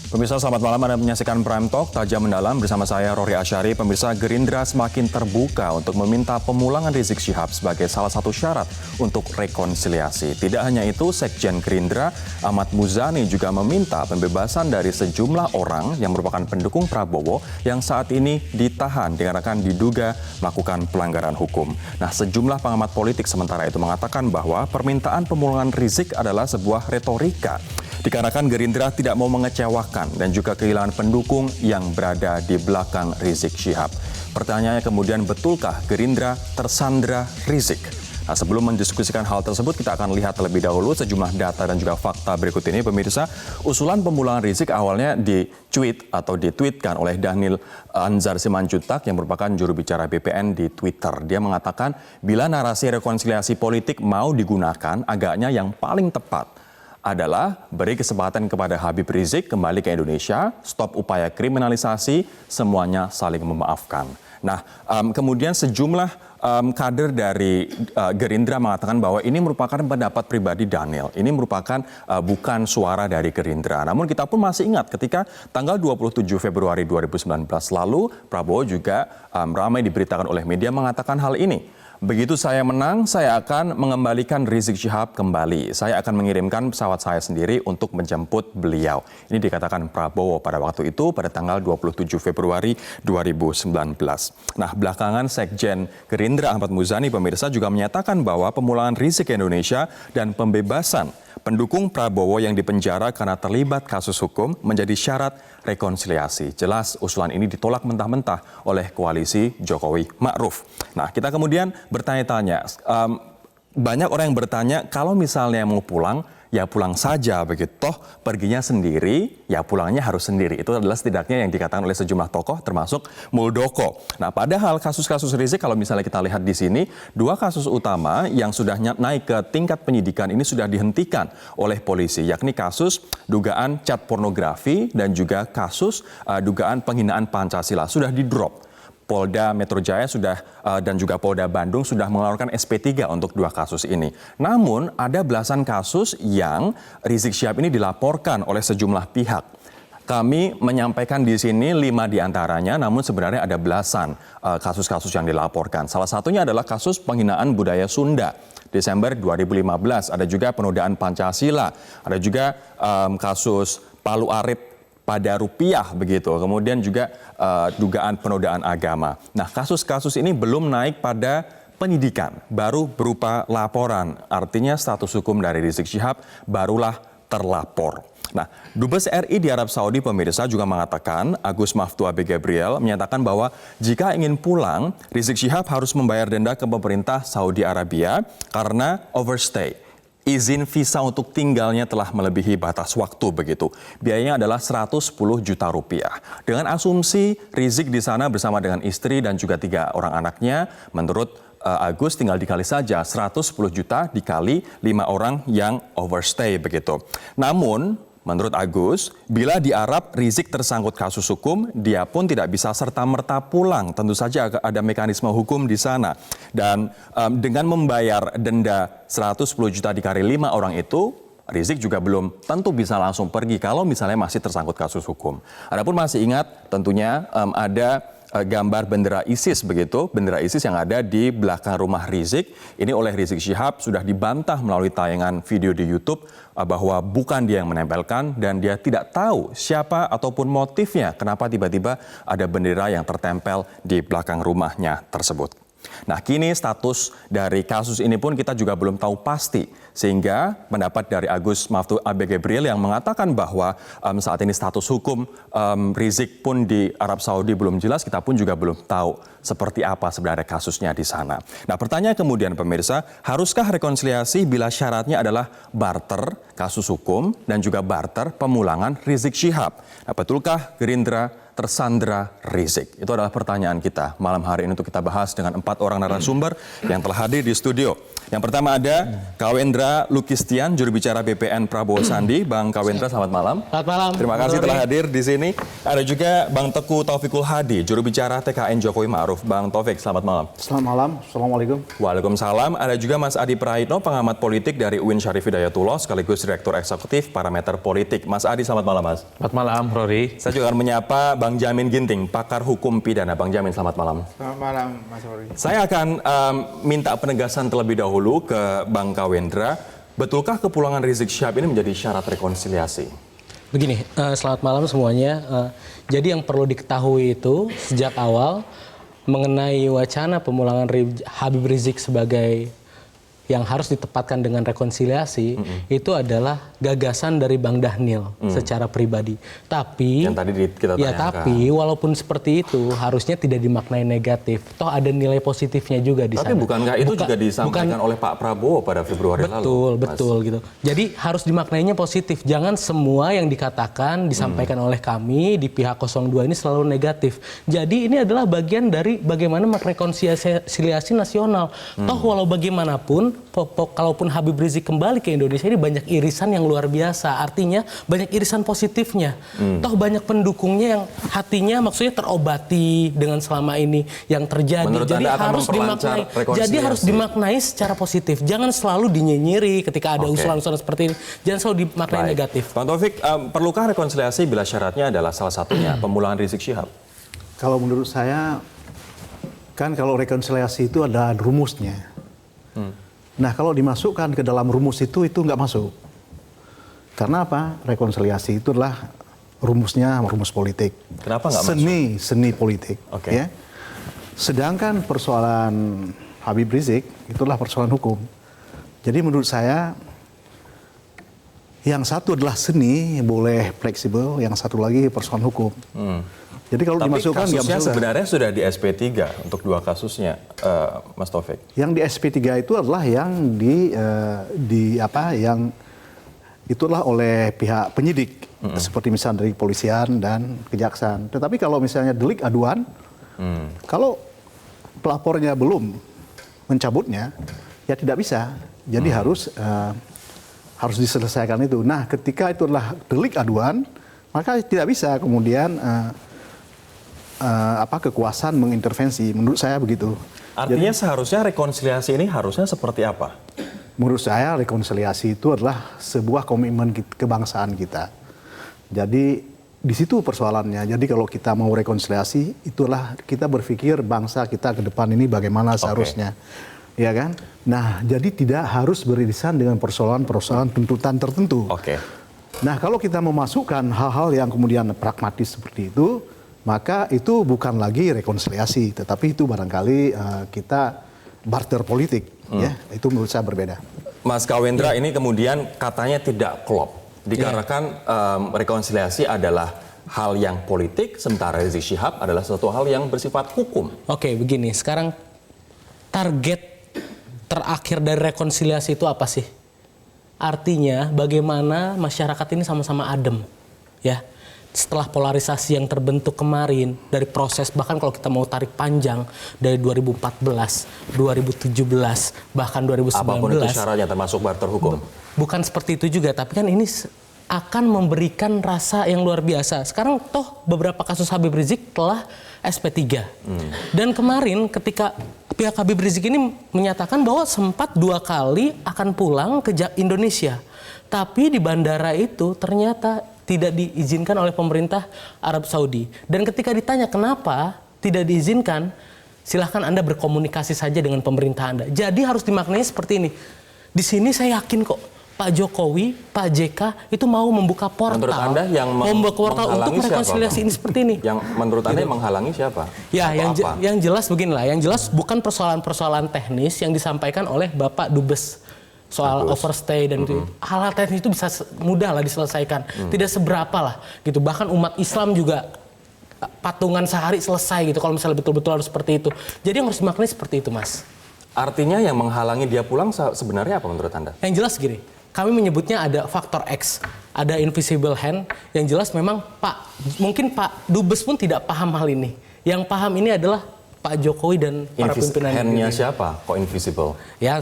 Pemirsa, selamat malam. Anda menyaksikan Prime Talk, tajam mendalam bersama saya Rory Asyari. Pemirsa, Gerindra semakin terbuka untuk meminta pemulangan Rizik Syihab sebagai salah satu syarat untuk rekonsiliasi. Tidak hanya itu, Sekjen Gerindra Ahmad Muzani juga meminta pembebasan dari sejumlah orang yang merupakan pendukung Prabowo yang saat ini ditahan dikarenakan diduga melakukan pelanggaran hukum. Nah, sejumlah pengamat politik sementara itu mengatakan bahwa permintaan pemulangan Rizik adalah sebuah retorika, dikarenakan Gerindra tidak mau mengecewakan dan juga kehilangan pendukung yang berada di belakang Rizik Syihab. Pertanyaannya kemudian, betulkah Gerindra tersandra Rizik? Nah, sebelum mendiskusikan hal tersebut, kita akan lihat terlebih dahulu sejumlah data dan juga fakta berikut ini. Pemirsa, usulan pemulangan Rizik awalnya ditweetkan oleh Dhanil Anzar Simanjuntak yang merupakan juru bicara BPN di Twitter. Dia mengatakan, bila narasi rekonsiliasi politik mau digunakan, agaknya yang paling tepat adalah beri kesempatan kepada Habib Rizik kembali ke Indonesia, stop upaya kriminalisasi, semuanya saling memaafkan. Nah, kemudian sejumlah kader dari Gerindra mengatakan bahwa ini merupakan pendapat pribadi Dhanil. Ini merupakan bukan suara dari Gerindra. Namun kita pun masih ingat ketika tanggal 27 Februari 2019 lalu, Prabowo juga ramai diberitakan oleh media mengatakan hal ini. Begitu saya menang, saya akan mengembalikan Rizik Syihab kembali. Saya akan mengirimkan pesawat saya sendiri untuk menjemput beliau. Ini dikatakan Prabowo pada waktu itu pada tanggal 27 Februari 2019. Nah, belakangan Sekjen Gerindra Ahmad Muzani, pemirsa, juga menyatakan bahwa pemulangan Rizik ke Indonesia dan pembebasan pendukung Prabowo yang dipenjara karena terlibat kasus hukum menjadi syarat rekonsiliasi. Jelas usulan ini ditolak mentah-mentah oleh koalisi Jokowi Ma'ruf. Nah, kita kemudian bertanya-tanya, banyak orang yang bertanya, kalau misalnya mau pulang, ya pulang saja begitu. Toh perginya sendiri, ya pulangnya harus sendiri. Itu adalah setidaknya yang dikatakan oleh sejumlah tokoh termasuk Muldoko. Nah, padahal kasus-kasus Rizik kalau misalnya kita lihat di sini, dua kasus utama yang sudah naik ke tingkat penyidikan ini sudah dihentikan oleh polisi, yakni kasus dugaan cat pornografi dan juga kasus dugaan penghinaan Pancasila sudah di-drop. Polda Metro Jaya dan juga Polda Bandung sudah mengeluarkan SP3 untuk dua kasus ini. Namun ada belasan kasus yang Rizik Syihab ini dilaporkan oleh sejumlah pihak. Kami menyampaikan di sini 5 diantaranya, namun sebenarnya ada belasan kasus-kasus yang dilaporkan. Salah satunya adalah kasus penghinaan budaya Sunda. Desember 2015, ada juga penodaan Pancasila, ada juga kasus Palu Arit pada rupiah begitu, kemudian juga dugaan penodaan agama. Nah, kasus-kasus ini belum naik pada penyidikan, baru berupa laporan. Artinya status hukum dari Rizik Syihab barulah terlapor. Nah, Dubes RI di Arab Saudi, pemirsa, juga mengatakan, Agus Maftu Abe Gabriel menyatakan bahwa jika ingin pulang, Rizik Syihab harus membayar denda ke pemerintah Saudi Arabia karena overstay. Izin visa untuk tinggalnya telah melebihi batas waktu begitu. Biayanya adalah 110 juta rupiah. Dengan asumsi Rizik di sana bersama dengan istri dan juga 3 orang anaknya, menurut Agus tinggal dikali saja 110 juta dikali 5 orang yang overstay begitu. Namun, menurut Agus, bila di Arab Rizik tersangkut kasus hukum, dia pun tidak bisa serta-merta pulang. Tentu saja ada mekanisme hukum di sana. Dan dengan membayar denda 110 juta dikali 5 orang itu, Rizik juga belum tentu bisa langsung pergi kalau misalnya masih tersangkut kasus hukum. Adapun masih ingat tentunya ada gambar bendera ISIS begitu, bendera ISIS yang ada di belakang rumah Rizik. Ini oleh Rizik Syihab sudah dibantah melalui tayangan video di YouTube bahwa bukan dia yang menempelkan dan dia tidak tahu siapa ataupun motifnya kenapa tiba-tiba ada bendera yang tertempel di belakang rumahnya tersebut. Nah, kini status dari kasus ini pun kita juga belum tahu pasti. Sehingga pendapat dari Agus Maftu Abe Gabriel yang mengatakan bahwa saat ini status hukum Rizik pun di Arab Saudi belum jelas, kita pun juga belum tahu seperti apa sebenarnya kasusnya di sana. Nah, pertanyaan kemudian pemirsa, haruskah rekonsiliasi bila syaratnya adalah barter kasus hukum dan juga barter pemulangan Rizik Syihab? Nah, betulkah Gerindra tersandra Rizik? Itu adalah pertanyaan kita malam hari ini untuk kita bahas dengan 4 orang narasumber yang telah hadir di studio. Yang pertama ada Kawendra Lukistian, juru bicara BPN Prabowo Sandi. Bang Kawendra, selamat malam. Selamat malam. Terima kasih telah hadir di sini. Ada juga Bang Teguh Taufikul Hadi, juru bicara TKN Jokowi Ma'ruf. Bang Taufik, selamat malam. Selamat malam. Assalamualaikum. Waalaikumsalam. Ada juga Mas Adi Praitno, pengamat politik dari UIN Syarif Hidayatullah, sekaligus Direktur Eksekutif Parameter Politik. Mas Adi, selamat malam, Mas. Selamat malam, Rory. Saya juga akan menyapa Bang Jamin Ginting, pakar hukum pidana. Bang Jamin, selamat malam. Selamat malam, Mas Rory. Saya akan minta penegasan terlebih dahulu ke Bang Kawendra. Betulkah kepulangan Rizik Syihab ini menjadi syarat rekonsiliasi? Begini, selamat malam semuanya. Jadi yang perlu diketahui itu sejak awal mengenai wacana pemulangan Habib Rizik sebagai yang harus ditempatkan dengan rekonsiliasi itu adalah gagasan dari Bang Dhanil secara pribadi. Tapi yang tadi kita ya tayangkan. tapi walaupun seperti itu harusnya tidak dimaknai negatif. Toh ada nilai positifnya juga di sana. Tapi bukankah itu juga disampaikan oleh Pak Prabowo pada Februari lalu? Betul gitu. Jadi harus dimaknainya positif. Jangan semua yang dikatakan disampaikan oleh kami di pihak 02 ini selalu negatif. Jadi ini adalah bagian dari bagaimana rekonsiliasi nasional. Toh walau bagaimanapun kalaupun Habib Rizik kembali ke Indonesia ini banyak irisan yang luar biasa. Artinya banyak irisan positifnya. Toh banyak pendukungnya yang hatinya maksudnya terobati dengan selama ini yang terjadi. Menurut Jadi Anda akan harus dimaknai. Jadi harus dimaknai secara positif. Jangan selalu dinyinyiri ketika ada usulan-usulan seperti ini. Jangan selalu dimaknai negatif. Bang Taufik, perlukah rekonsiliasi bila syaratnya adalah salah satunya pemulangan Rizik Syihab? Kalau menurut saya, kan kalau rekonsiliasi itu ada rumusnya. Nah, kalau dimasukkan ke dalam rumus itu nggak masuk. Karena apa? Rekonsiliasi itu adalah rumusnya rumus politik. Kenapa nggak masuk? Seni politik. Oke. Ya. Sedangkan persoalan Habib Rizik itulah persoalan hukum. Jadi menurut saya, yang satu adalah seni, boleh fleksibel, yang satu lagi persoalan hukum. Jadi kalau dimasukkan nggak kasusnya masuk. sebenarnya sudah di SP3 untuk 2 kasusnya, Mas Taufik. Yang di SP3 itu adalah yang yang itulah oleh pihak penyidik, seperti misalnya dari kepolisian dan kejaksaan. Tetapi kalau misalnya delik aduan, kalau pelapornya belum mencabutnya, ya tidak bisa. Jadi harus diselesaikan itu. Nah, ketika itu adalah delik aduan, maka tidak bisa kemudian kekuasaan mengintervensi. Menurut saya begitu. Artinya seharusnya rekonsiliasi ini harusnya seperti apa? Menurut saya rekonsiliasi itu adalah sebuah komitmen kebangsaan kita. Jadi di situ persoalannya. Jadi kalau kita mau rekonsiliasi, itulah kita berpikir bangsa kita ke depan ini bagaimana seharusnya. Ya kan? Nah, jadi tidak harus beririsan dengan persoalan-persoalan tuntutan tertentu. Nah, kalau kita memasukkan hal-hal yang kemudian pragmatis seperti itu, maka itu bukan lagi rekonsiliasi, tetapi itu barangkali kita barter politik. Ya, itu menurut saya berbeda. Mas Kawendra, ini kemudian katanya tidak klop. Dikarenakan rekonsiliasi adalah hal yang politik, sementara Rizik Syihab adalah suatu hal yang bersifat hukum. Oke, begini. Sekarang target terakhir dari rekonsiliasi itu apa sih? Artinya bagaimana masyarakat ini sama-sama adem, ya. Setelah polarisasi yang terbentuk kemarin dari proses, bahkan kalau kita mau tarik panjang dari 2014, 2017, bahkan 2019. Apapun itu syaratnya termasuk barter hukum. Bukan seperti itu juga, tapi kan ini akan memberikan rasa yang luar biasa. Sekarang toh beberapa kasus Habib Rizik telah SP3. Dan kemarin ketika pihak Habib Rizik ini menyatakan bahwa sempat 2 kali akan pulang ke Indonesia. Tapi di bandara itu ternyata tidak diizinkan oleh pemerintah Arab Saudi. Dan ketika ditanya kenapa tidak diizinkan, silahkan Anda berkomunikasi saja dengan pemerintah Anda. Jadi harus dimaknai seperti ini. Di sini saya yakin kok Pak Jokowi, Pak JK itu mau membuka portal. Menurut Anda yang membuka portal untuk rekonsiliasi ini seperti ini. Yang menurut Anda yang menghalangi siapa? Ya, yang jelas beginilah. Yang jelas bukan persoalan-persoalan teknis yang disampaikan oleh Bapak Dubes. Soal overstay dan hal-hal teknis itu bisa mudah lah diselesaikan. Tidak seberapa lah gitu. Bahkan umat Islam juga patungan sehari selesai gitu kalau misalnya betul-betul harus seperti itu. Jadi yang harus dimaknai seperti itu, Mas. Artinya yang menghalangi dia pulang sebenarnya apa menurut Anda? Yang jelas gini, kami menyebutnya ada faktor X. ada invisible hand yang jelas memang mungkin Pak Dubes pun tidak paham hal ini. Yang paham ini adalah Pak Jokowi dan para pimpinan. Hand-nya siapa? Kok invisible? Ya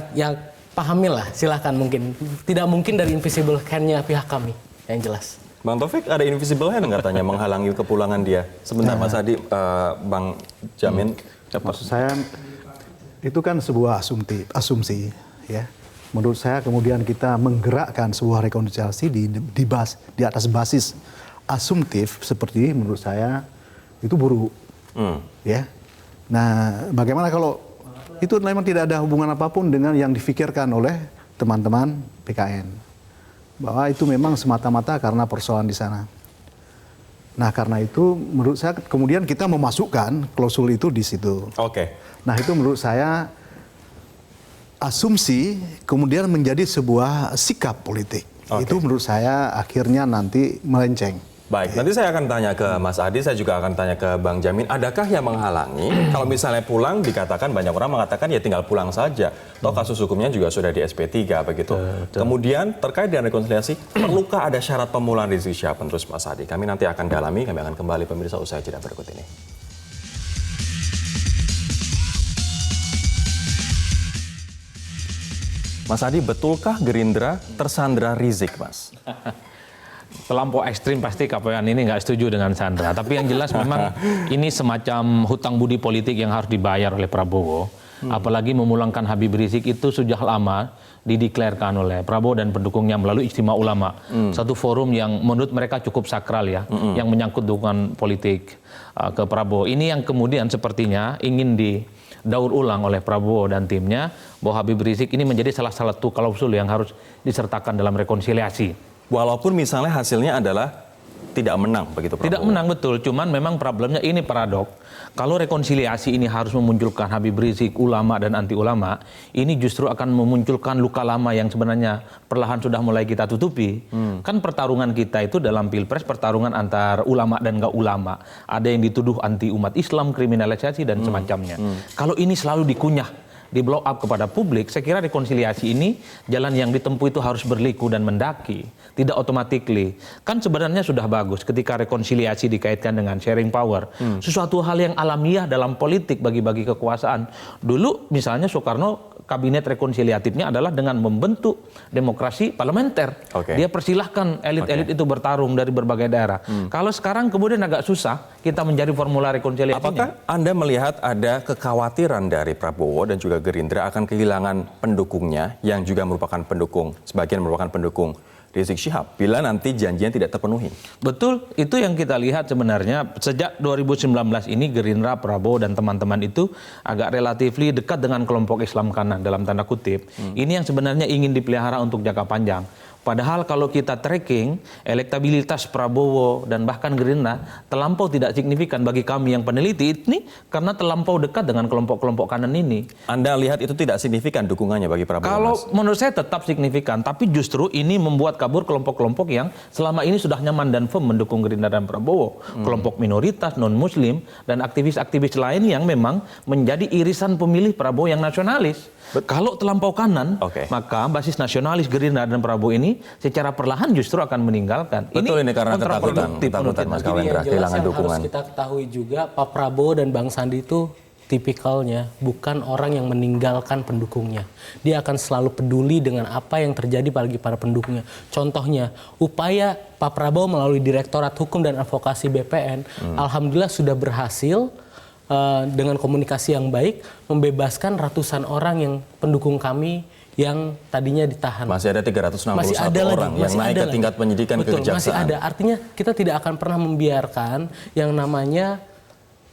pahamilah, silahkan mungkin. Tidak mungkin dari invisible hand-nya pihak kami, yang jelas. Bang Taufik, ada invisible hand katanya menghalangi kepulangan dia. Sebentar Mas Adi, Bang Jamin. Maksud saya itu kan sebuah asumsi, ya. Menurut saya kemudian kita menggerakkan sebuah rekonsiliasi di atas basis asumtif seperti ini, menurut saya itu buruk, ya. Nah, bagaimana kalau itu memang tidak ada hubungan apapun dengan yang difikirkan oleh teman-teman PKN, bahwa itu memang semata-mata karena persoalan di sana. Nah, karena itu menurut saya kemudian kita memasukkan klausul itu di situ. Oke. Nah, itu menurut saya asumsi kemudian menjadi sebuah sikap politik. Itu menurut saya akhirnya nanti melenceng. Baik, nanti saya akan tanya ke Mas Adi, saya juga akan tanya ke Bang Jamin, adakah yang menghalangi? Kalau misalnya pulang, dikatakan banyak orang mengatakan ya tinggal pulang saja. Toh kasus hukumnya juga sudah di SP3 begitu. Kemudian terkait dengan rekonsiliasi, perlukah ada syarat pemulangan Rizik Syihab menurut Mas Adi? Kami nanti akan dalami, kami akan kembali pemirsa usai jeda berikut ini. Mas Adi, betulkah Gerindra tersandra Rizik, Mas? Terlampau ekstrim pasti KPN ini nggak setuju dengan Sandra. Tapi yang jelas memang ini semacam hutang budi politik yang harus dibayar oleh Prabowo. Apalagi memulangkan Habib Rizik itu sudah lama dideklarkan oleh Prabowo dan pendukungnya melalui Istimewa Ulama. Satu forum yang menurut mereka cukup sakral ya, yang menyangkut dukungan politik ke Prabowo. Ini yang kemudian sepertinya ingin didaur ulang oleh Prabowo dan timnya, bahwa Habib Rizik ini menjadi salah satu klausul yang harus disertakan dalam rekonsiliasi. Walaupun misalnya hasilnya adalah tidak menang begitu Prabowo. Tidak menang betul, cuman memang problemnya ini paradok. Kalau rekonsiliasi ini harus memunculkan Habib Rizik, ulama dan anti ulama, ini justru akan memunculkan luka lama yang sebenarnya perlahan sudah mulai kita tutupi. Kan pertarungan kita itu dalam Pilpres pertarungan antar ulama dan enggak ulama. Ada yang dituduh anti umat Islam, kriminalisasi dan semacamnya. Kalau ini selalu dikunyah, di blow up kepada publik, saya kira rekonsiliasi ini jalan yang ditempuh itu harus berliku dan mendaki, tidak automatically. Kan sebenarnya sudah bagus ketika rekonsiliasi dikaitkan dengan sharing power, sesuatu hal yang alamiah dalam politik bagi-bagi kekuasaan. Dulu misalnya Soekarno kabinet rekonsiliatifnya adalah dengan membentuk demokrasi parlementer. Dia persilahkan elit-elit itu bertarung dari berbagai daerah. Kalau sekarang kemudian agak susah kita mencari formula rekonsiliasinya. Apakah Anda melihat ada kekhawatiran dari Prabowo dan juga Gerindra akan kehilangan pendukungnya yang juga merupakan pendukung, sebagian merupakan pendukung Rizik Syihab bila nanti janjinya tidak terpenuhi? Betul, itu yang kita lihat sebenarnya sejak 2019 ini Gerindra, Prabowo dan teman-teman itu agak relatifly dekat dengan kelompok Islam kanan dalam tanda kutip. Ini yang sebenarnya ingin dipelihara untuk jangka panjang. Padahal kalau kita tracking elektabilitas Prabowo dan bahkan Gerindra terlampau tidak signifikan bagi kami yang peneliti ini karena terlampau dekat dengan kelompok-kelompok kanan ini. Anda lihat itu tidak signifikan dukungannya bagi Prabowo? Kalau Mas? menurut saya tetap signifikan, tapi justru ini membuat kabur kelompok-kelompok yang selama ini sudah nyaman dan firm mendukung Gerindra dan Prabowo. Kelompok minoritas, non-muslim, dan aktivis-aktivis lain yang memang menjadi irisan pemilih Prabowo yang nasionalis. Kalau terlampau kanan, maka basis nasionalis Gerindra dan Prabowo ini secara perlahan justru akan meninggalkan. Betul, ini karena ketakutan Mas Kawendra kehilangan dukungan. Harus kita ketahui juga Pak Prabowo dan Bang Sandi itu tipikalnya bukan orang yang meninggalkan pendukungnya. Dia akan selalu peduli dengan apa yang terjadi bagi para pendukungnya. Contohnya, upaya Pak Prabowo melalui Direktorat Hukum dan Advokasi BPN, alhamdulillah sudah berhasil dengan komunikasi yang baik membebaskan ratusan orang yang pendukung kami yang tadinya ditahan. Masih ada 361 orang yang naik ke tingkat penyidikan ke kejaksaan. Masih ada. Artinya kita tidak akan pernah membiarkan yang namanya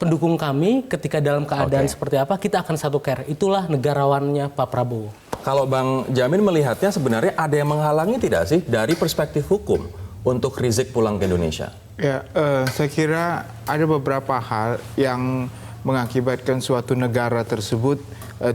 pendukung kami ketika dalam keadaan seperti apa, kita akan satu care. Itulah negarawannya Pak Prabowo. Kalau Bang Jamin melihatnya sebenarnya ada yang menghalangi tidak sih dari perspektif hukum untuk Rizik pulang ke Indonesia? Ya, saya kira ada beberapa hal yang mengakibatkan suatu negara tersebut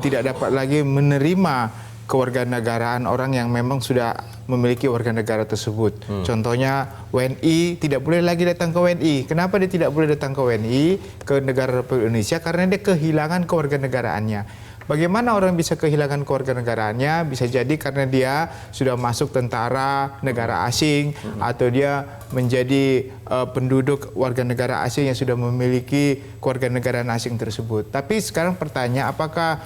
tidak dapat lagi menerima kewarganegaraan orang yang memang sudah memiliki warga negara tersebut. Contohnya WNI tidak boleh lagi datang ke WNI. Kenapa dia tidak boleh datang ke WNI, ke negara Republik Indonesia? Karena dia kehilangan kewarganegaraannya. Bagaimana orang bisa kehilangan kewarganegaraannya? Bisa jadi karena dia sudah masuk tentara negara asing atau dia menjadi penduduk warga negara asing yang sudah memiliki kewarganegaraan asing tersebut. Tapi sekarang pertanyaan, apakah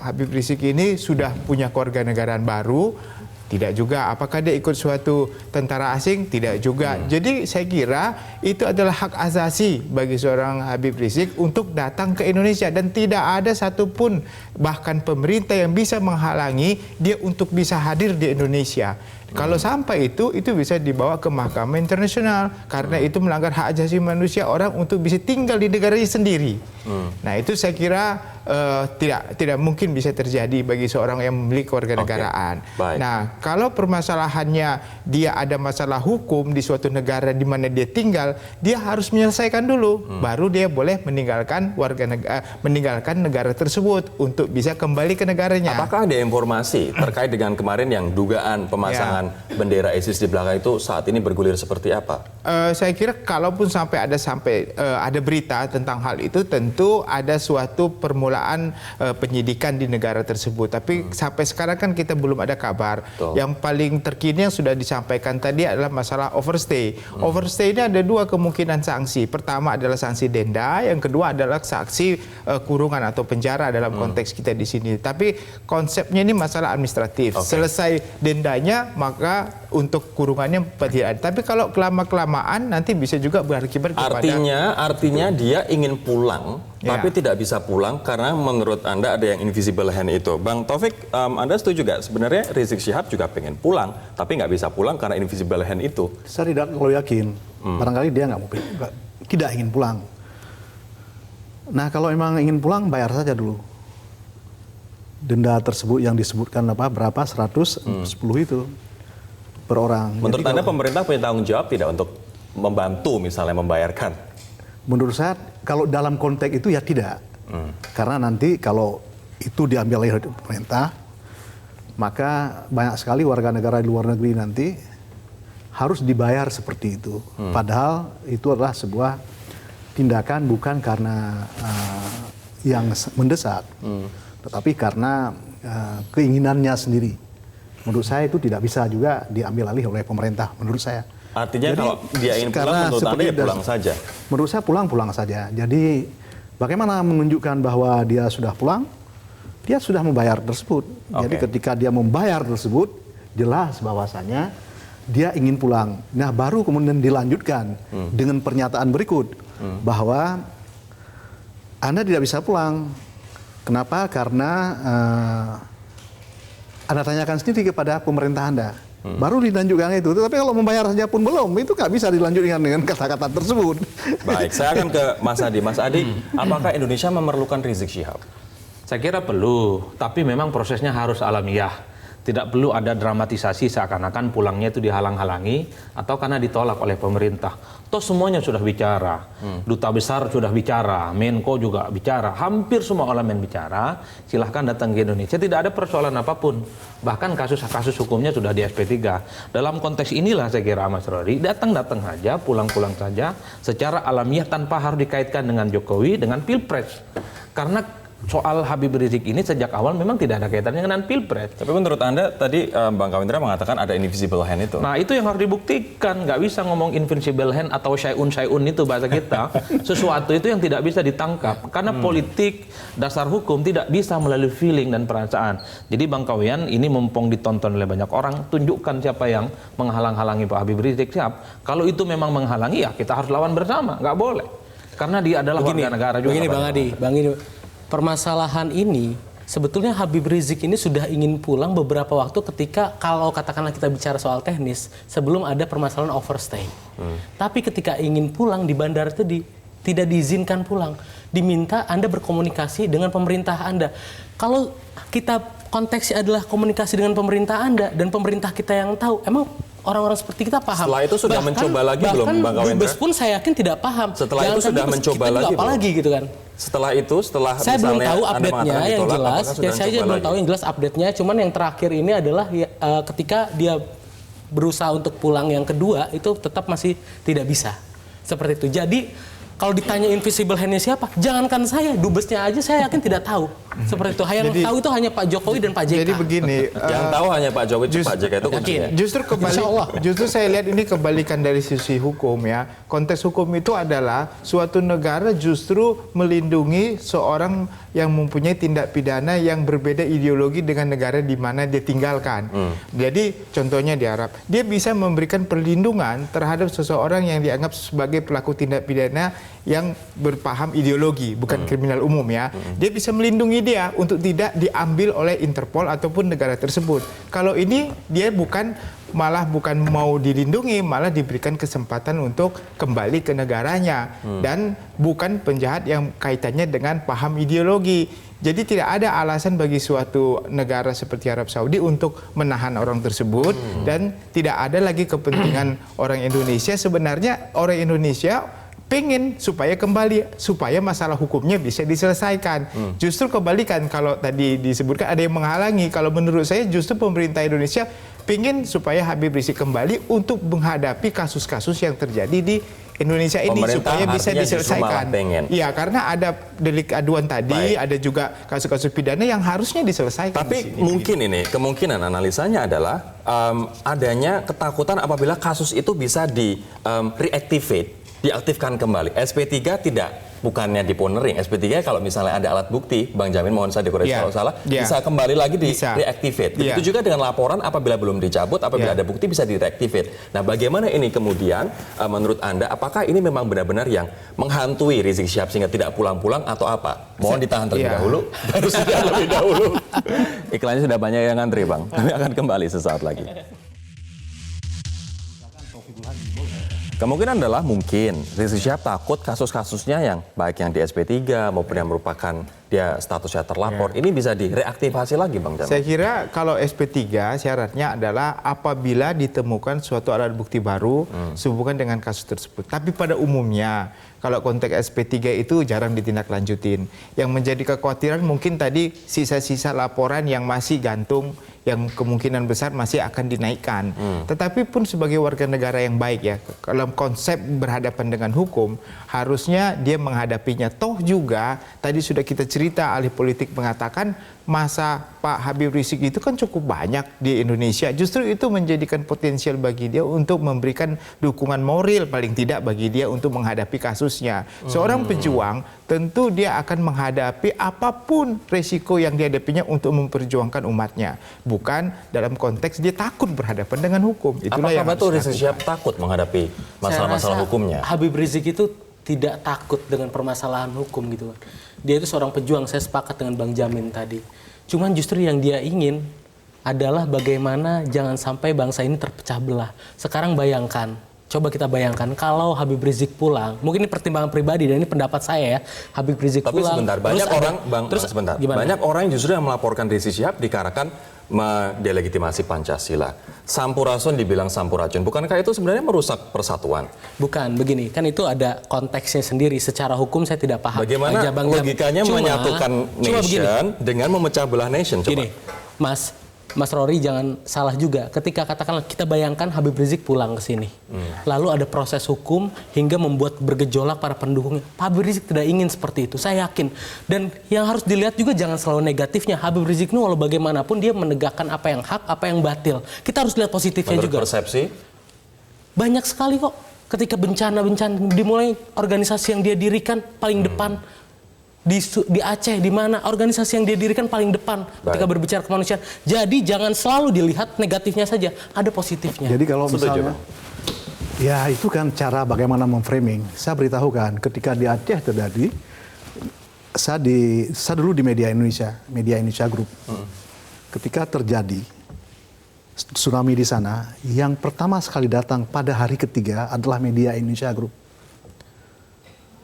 Habib Rizik ini sudah punya kewarganegaraan baru? Tidak juga. Apakah dia ikut suatu tentara asing? Tidak juga. Jadi saya kira itu adalah hak asasi bagi seorang Habib Rizik untuk datang ke Indonesia, dan tidak ada satupun bahkan pemerintah yang bisa menghalangi dia untuk bisa hadir di Indonesia. Kalau sampai itu bisa dibawa ke mahkamah internasional karena itu melanggar hak asasi manusia orang untuk bisa tinggal di negaranya sendiri. Nah, itu saya kira tidak mungkin bisa terjadi bagi seorang yang memiliki kewarganegaraan. Baik. Nah, kalau permasalahannya dia ada masalah hukum di suatu negara di mana dia tinggal, dia harus menyelesaikan dulu, baru dia boleh meninggalkan negara tersebut untuk bisa kembali ke negaranya. Apakah ada informasi terkait dengan kemarin yang dugaan pemasangan bendera ISIS di belakang itu saat ini bergulir seperti apa? Saya kira kalaupun sampai ada berita tentang hal itu, tentu ada suatu permulaan penyidikan di negara tersebut. Tapi sampai sekarang kan kita belum ada kabar. Betul. Yang paling terkini yang sudah disampaikan tadi adalah masalah overstay. Overstay ini ada dua kemungkinan sanksi. Pertama adalah sanksi denda, yang kedua adalah sanksi kurungan atau penjara dalam konteks kita di sini. Tapi konsepnya ini masalah administratif. Selesai dendanya, maka untuk kurungannya tidak ada. Tapi kalau kelamaan nanti bisa juga berakibat kepada... Artinya dia ingin pulang, tapi tidak bisa pulang karena menurut Anda ada yang invisible hand itu. Bang Taufik, Anda setuju nggak? Sebenarnya Rizik Syihab juga pengen pulang, tapi nggak bisa pulang karena invisible hand itu. Saya tidak terlalu yakin. Barangkali dia tidak ingin pulang. Nah, kalau memang ingin pulang, bayar saja dulu. Denda tersebut yang disebutkan berapa? 110 itu per orang. Menurut Anda pemerintah punya tanggung jawab tidak untuk membantu misalnya membayarkan? Menurut saya kalau dalam konteks itu ya tidak. Karena nanti kalau itu diambil oleh pemerintah, maka banyak sekali warga negara di luar negeri nanti harus dibayar seperti itu. Padahal itu adalah sebuah tindakan bukan karena yang mendesak, tetapi karena keinginannya sendiri. Menurut saya itu tidak bisa juga diambil alih oleh pemerintah, menurut saya. Artinya kalau dia ingin pulang, menurut Anda ya pulang saja? Menurut saya pulang saja. Jadi bagaimana menunjukkan bahwa dia sudah pulang? Dia sudah membayar tersebut. Jadi ketika dia membayar tersebut, jelas bahwasanya dia ingin pulang. Nah, baru kemudian dilanjutkan dengan pernyataan berikut, bahwa Anda tidak bisa pulang. Kenapa? Karena Anda tanyakan sendiri kepada pemerintah Anda. Baru dilanjutkan itu. Tapi kalau membayar saja pun belum, itu nggak bisa dilanjutkan dengan kata-kata tersebut. Baik, saya akan ke Mas Adi. Mas Adi, apakah Indonesia memerlukan Rizik Syihab? Saya kira perlu, tapi memang prosesnya harus alamiah. Tidak perlu ada dramatisasi seakan-akan pulangnya itu dihalang-halangi atau karena ditolak oleh pemerintah. Toh semuanya sudah bicara, duta besar sudah bicara, Menko juga bicara, hampir semua elemen bicara. Silahkan datang ke Indonesia, tidak ada persoalan apapun. Bahkan kasus-kasus hukumnya sudah di SP3. Dalam konteks inilah saya kira Mas Rory, datang-datang saja, pulang-pulang saja, secara alamiah tanpa harus dikaitkan dengan Jokowi, dengan Pilpres. Karena soal Habib Rizik ini sejak awal memang tidak ada kaitannya dengan Pilpres. Tapi menurut Anda tadi Bang Kawendra mengatakan ada invisible hand itu. Nah, itu yang harus dibuktikan. Nggak bisa ngomong invisible hand atau syai'un itu bahasa kita. Sesuatu itu yang tidak bisa ditangkap. Karena politik, dasar hukum tidak bisa melalui feeling dan perasaan. Jadi Bang Kawian ini mumpung ditonton oleh banyak orang, tunjukkan siapa yang menghalang-halangi Pak Habib Rizik Syihab. Kalau itu memang menghalangi, ya kita harus lawan bersama. Nggak boleh. Karena dia adalah warga negara juga. Begini Bang Adi, permasalahan ini sebetulnya Habib Rizik ini sudah ingin pulang beberapa waktu ketika kalau katakanlah kita bicara soal teknis sebelum ada permasalahan overstay. Tapi ketika ingin pulang di bandara itu tidak diizinkan pulang. Diminta Anda berkomunikasi dengan pemerintah Anda. Kalau kita konteksnya adalah komunikasi dengan pemerintah Anda dan pemerintah kita yang tahu, emang orang-orang seperti kita paham. Setelah itu sudah mencoba lagi belum Bang Kawendra? Dubes pun saya yakin tidak paham. Setelah itu sudah mencoba lagi apalagi gitu kan. Setelah itu, saya belum tahu update-nya yang jelas. Saya belum tahu yang jelas update-nya. Cuman yang terakhir ini adalah ketika dia berusaha untuk pulang yang kedua itu tetap masih tidak bisa. Seperti itu. Jadi kalau ditanya invisible hand-nya siapa? Jangankan saya, dubesnya aja saya yakin tidak tahu. Seperti itu. Yang tahu itu hanya Pak Jokowi dan Pak JK. Jadi begini, Yang tahu hanya Pak Jokowi, Pak JK itu kuncinya. Justru saya lihat ini kebalikan dari sisi hukum ya. Konteks hukum itu adalah suatu negara justru melindungi seorang yang mempunyai tindak pidana yang berbeda ideologi dengan negara di mana dia tinggalkan. Jadi contohnya di Arab, dia bisa memberikan perlindungan terhadap seseorang yang dianggap sebagai pelaku tindak pidana yang berpaham ideologi, bukan kriminal umum ya. Dia bisa melindungi dia untuk tidak diambil oleh Interpol ataupun negara tersebut. Kalau ini dia malah bukan mau dilindungi, malah diberikan kesempatan untuk kembali ke negaranya dan bukan penjahat yang kaitannya dengan paham ideologi. Jadi tidak ada alasan bagi suatu negara seperti Arab Saudi untuk menahan orang tersebut dan tidak ada lagi kepentingan orang Indonesia. Sebenarnya orang Indonesia pengen supaya kembali, supaya masalah hukumnya bisa diselesaikan. Justru kebalikan, kalau tadi disebutkan ada yang menghalangi. Kalau menurut saya justru pemerintah Indonesia pengen supaya Habib Rizik kembali untuk menghadapi kasus-kasus yang terjadi di Indonesia ini supaya bisa diselesaikan. Iya, karena ada delik aduan tadi, ada juga kasus-kasus pidana yang harusnya diselesaikan. Tapi mungkin ini kemungkinan analisanya adalah adanya ketakutan apabila kasus itu bisa reactivate, diaktifkan kembali. SP3 tidak, bukannya diponering. SP3 kalau misalnya ada alat bukti, Bang Jamin mohon saya dikoreksi kalau salah, bisa kembali lagi di-reactivate. Begitu juga dengan laporan apabila belum dicabut, apabila ada bukti bisa di-reactivate. Nah, bagaimana ini kemudian menurut Anda, apakah ini memang benar-benar yang menghantui Rizik Syihab sehingga tidak pulang-pulang atau apa? Mohon ditahan terlebih dahulu. Harus terlebih dahulu. Iklannya sudah banyak yang ngantri, Bang. Kami akan kembali sesaat lagi. Kemungkinan adalah mungkin Rizik Syihab takut kasus-kasusnya yang baik yang di SP3 maupun yang merupakan dia statusnya terlapor ini bisa direaktivasi lagi, Bang Jamin. Saya kira kalau SP3 syaratnya adalah apabila ditemukan suatu alat bukti baru sehubungan dengan kasus tersebut. Tapi pada umumnya kalau konteks SP3 itu jarang ditindaklanjutin. Yang menjadi kekhawatiran mungkin tadi sisa-sisa laporan yang masih gantung, yang kemungkinan besar masih akan dinaikkan. Tetapi pun sebagai warga negara yang baik ya, dalam konsep berhadapan dengan hukum, harusnya dia menghadapinya. Toh juga, tadi sudah kita cerita, ahli politik mengatakan masa Pak Habib Rizik itu kan cukup banyak di Indonesia. Justru itu menjadikan potensial bagi dia untuk memberikan dukungan moral paling tidak bagi dia untuk menghadapi kasusnya. Seorang pejuang tentu dia akan menghadapi apapun resiko yang dihadapinya untuk memperjuangkan umatnya. Bukan dalam konteks dia takut berhadapan dengan hukum. Itulah apakah betul Rizik Syihab takut menghadapi masalah-masalah hukumnya? Habib Rizik itu tidak takut dengan permasalahan hukum gitu. Dia itu seorang pejuang, saya sepakat dengan Bang Jamin tadi. Cuman justru yang dia ingin adalah bagaimana jangan sampai bangsa ini terpecah belah. Sekarang bayangkan, coba kita bayangkan kalau Habib Rizik pulang, mungkin ini pertimbangan pribadi dan ini pendapat saya ya, Habib Rizik pulang. Tapi sebentar, banyak orang, sebentar, banyak orang justru yang melaporkan Rizik Syihab dikarenakan mendelegitimasi Pancasila. Sampurasun dibilang sampuracun. Bukankah itu sebenarnya merusak persatuan? Bukan, begini. Kan itu ada konteksnya sendiri. Secara hukum saya tidak paham. Bagaimana logikanya menyatukan nation dengan memecah belah nation? Coba. Gini, Mas Rory jangan salah juga. Ketika katakanlah kita bayangkan Habib Rizik pulang ke sini. Lalu ada proses hukum hingga membuat bergejolak para pendukungnya. Habib Rizik tidak ingin seperti itu, saya yakin. Dan yang harus dilihat juga jangan selalu negatifnya. Habib Rizik ini walau bagaimanapun dia menegakkan apa yang hak, apa yang batil. Kita harus lihat positifnya menurut juga. Persepsi? Banyak sekali kok. Ketika bencana-bencana dimulai, organisasi yang dia dirikan paling depan. Di Aceh, di mana organisasi yang dia dirikan paling depan ketika berbicara kemanusiaan. Jadi jangan selalu dilihat negatifnya saja, ada positifnya. Jadi kalau misalnya, ya itu kan cara bagaimana memframing. Saya beritahu kan, ketika di Aceh terjadi, saya dulu di Media Indonesia Group. Ketika terjadi tsunami di sana, yang pertama sekali datang pada hari ketiga adalah Media Indonesia Group.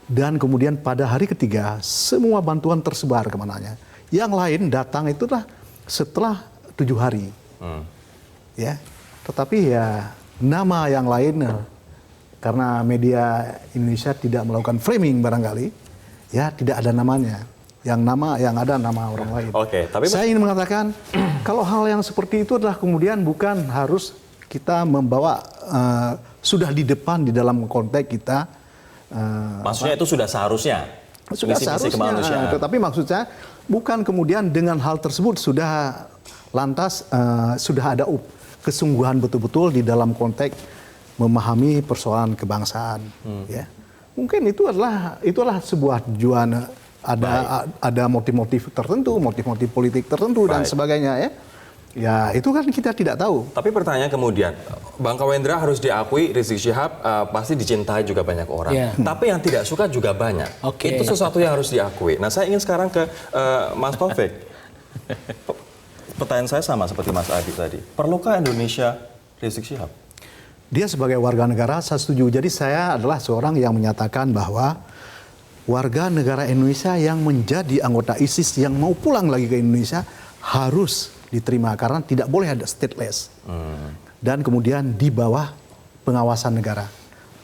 Dan kemudian pada hari ketiga, semua bantuan tersebar kemananya. Yang lain datang itulah setelah 7 hari. Ya, tetapi ya nama yang lain, karena Media Indonesia tidak melakukan framing barangkali, ya tidak ada namanya. Yang ada nama orang lain. Tapi saya ingin mengatakan, kalau hal yang seperti itu adalah kemudian bukan harus kita membawa sudah di depan di dalam konteks kita. Maksudnya itu sudah seharusnya? Sudah Misi-misi seharusnya. kemanusiaan. Tetapi maksud saya bukan kemudian dengan hal tersebut sudah lantas sudah ada kesungguhan betul-betul di dalam konteks memahami persoalan kebangsaan. Ya. Mungkin itulah sebuah tujuan. Ada motif-motif tertentu, motif-motif politik tertentu dan sebagainya ya. Ya itu kan kita tidak tahu. Tapi pertanyaan kemudian, Bang Kawendra harus diakui Rizik Syihab pasti dicintai juga banyak orang. Yeah. Tapi yang tidak suka juga banyak. Oke. Itu sesuatu yang harus diakui. Nah saya ingin sekarang ke Mas Taufik. Pertanyaan saya sama seperti Mas Adi tadi. Perlukah Indonesia Rizik Syihab? Dia sebagai warga negara saya setuju. Jadi saya adalah seorang yang menyatakan bahwa warga negara Indonesia yang menjadi anggota ISIS yang mau pulang lagi ke Indonesia harus diterima karena tidak boleh ada stateless. Dan kemudian di bawah pengawasan negara.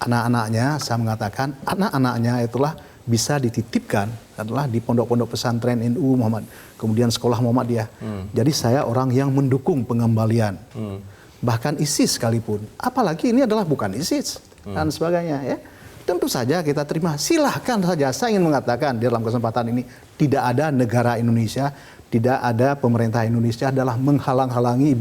Anak-anaknya, saya mengatakan anak-anaknya itulah bisa dititipkan adalah di pondok-pondok pesantren NU Muhammad, kemudian sekolah Muhammadiyah. Jadi saya orang yang mendukung pengembalian. Bahkan ISIS sekalipun. Apalagi ini adalah bukan ISIS dan sebagainya ya. Tentu saja kita terima. Silahkan saja. Saya ingin mengatakan di dalam kesempatan ini tidak ada negara Indonesia, tidak ada pemerintah Indonesia adalah menghalang-halangi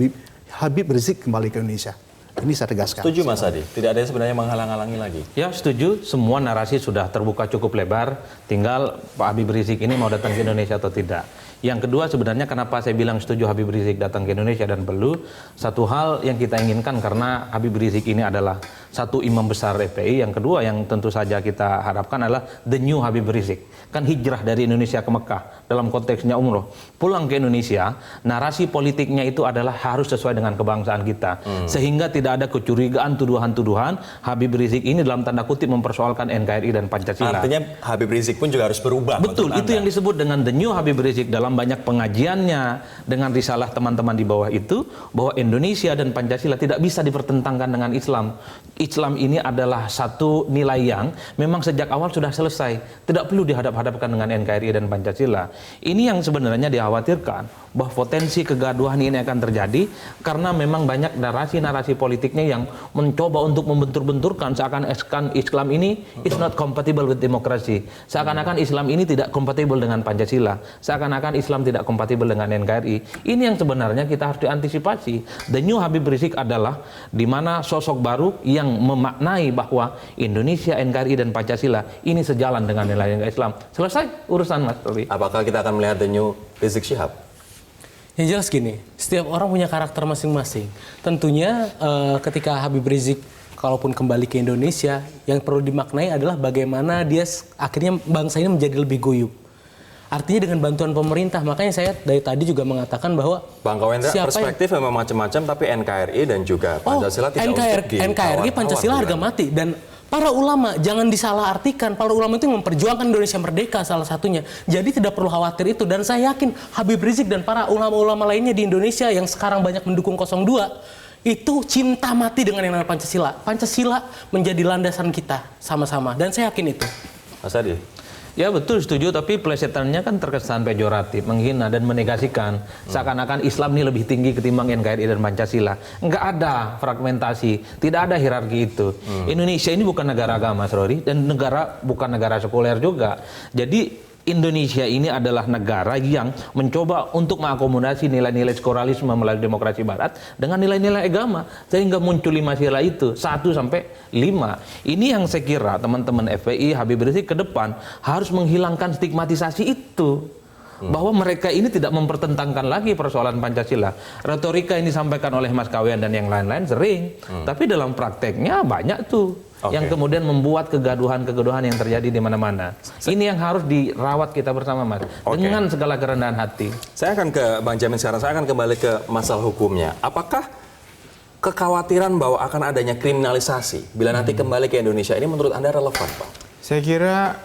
Habib Rizik kembali ke Indonesia. Ini saya tegaskan. Setuju Mas Adi? Tidak ada yang sebenarnya menghalang-halangi lagi? Ya setuju, semua narasi sudah terbuka cukup lebar, tinggal Pak Habib Rizik ini mau datang ke Indonesia atau tidak. Yang kedua sebenarnya kenapa saya bilang setuju Habib Rizik datang ke Indonesia dan perlu, satu hal yang kita inginkan karena Habib Rizik ini adalah satu imam besar FPI, yang kedua yang tentu saja kita harapkan adalah the new Habib Rizik. Kan hijrah dari Indonesia ke Mekah, dalam konteksnya umroh. Pulang ke Indonesia, narasi politiknya itu adalah harus sesuai dengan kebangsaan kita. Sehingga tidak ada kecurigaan, tuduhan-tuduhan, Habib Rizik ini dalam tanda kutip mempersoalkan NKRI dan Pancasila. Artinya Habib Rizik pun juga harus berubah. Betul, itu yang disebut dengan the new Habib Rizik dalam banyak pengajiannya dengan risalah teman-teman di bawah itu, bahwa Indonesia dan Pancasila tidak bisa dipertentangkan dengan Islam. Islam ini adalah satu nilai yang memang sejak awal sudah selesai, tidak perlu dihadap-hadapkan dengan NKRI dan Pancasila. Ini yang sebenarnya dikhawatirkan, bahwa potensi kegaduhan ini akan terjadi karena memang banyak narasi-narasi politiknya yang mencoba untuk membentur-benturkan seakan-akan Islam ini is not compatible with demokrasi, seakan-akan Islam ini tidak kompatibel dengan Pancasila, seakan-akan Islam tidak kompatibel dengan NKRI. Ini yang sebenarnya kita harus diantisipasi. The new Habib Rizik adalah di mana sosok baru yang memaknai bahwa Indonesia, NKRI dan Pancasila ini sejalan dengan nilai-nilai Islam. Selesai urusan Mas Rory. Apakah kita akan melihat the new Rizik Syihab? Yang jelas gini, setiap orang punya karakter masing-masing. Tentunya ketika Habib Rizik kalaupun kembali ke Indonesia, yang perlu dimaknai adalah bagaimana dia akhirnya bangsa ini menjadi lebih guyup. Artinya dengan bantuan pemerintah. Makanya saya dari tadi juga mengatakan bahwa Bang Kawendra, perspektif memang macam-macam, tapi NKRI dan juga Pancasila tidak untuk NKRI Pancasila harga mati. Dan para ulama jangan disalahartikan. Para ulama itu yang memperjuangkan Indonesia merdeka salah satunya. Jadi tidak perlu khawatir itu. Dan saya yakin Habib Rizik dan para ulama-ulama lainnya di Indonesia yang sekarang banyak mendukung 02 itu cinta mati dengan yang namanya Pancasila. Pancasila menjadi landasan kita sama-sama. Dan saya yakin itu. Mas Adi? Ya betul, setuju, tapi plesetannya kan terkesan pejoratif, menghina dan menegasikan. Seakan-akan Islam ini lebih tinggi ketimbang NKRI dan Pancasila. Enggak ada fragmentasi, tidak ada hierarki itu. Indonesia ini bukan negara agama, Mas Rory, dan bukan negara sekuler juga. Jadi Indonesia ini adalah negara yang mencoba untuk mengakomodasi nilai-nilai sekularisme melalui demokrasi barat dengan nilai-nilai agama, sehingga muncul 5 sila itu 1 sampai 5. Ini yang saya kira teman-teman FPI, Habib Rizik ke depan harus menghilangkan stigmatisasi itu. Bahwa mereka ini tidak mempertentangkan lagi persoalan Pancasila. Retorika yang disampaikan oleh Mas Kawian dan yang lain-lain sering, tapi dalam prakteknya banyak tuh. Yang kemudian membuat kegaduhan-kegaduhan yang terjadi di mana-mana. Ini yang harus dirawat kita bersama, Mas. Dengan segala kerendahan hati. Saya akan ke Bang Jamin sekarang. Saya akan kembali ke masalah hukumnya. Apakah kekhawatiran bahwa akan adanya kriminalisasi bila nanti kembali ke Indonesia ini menurut Anda relevan, Pak? Saya kira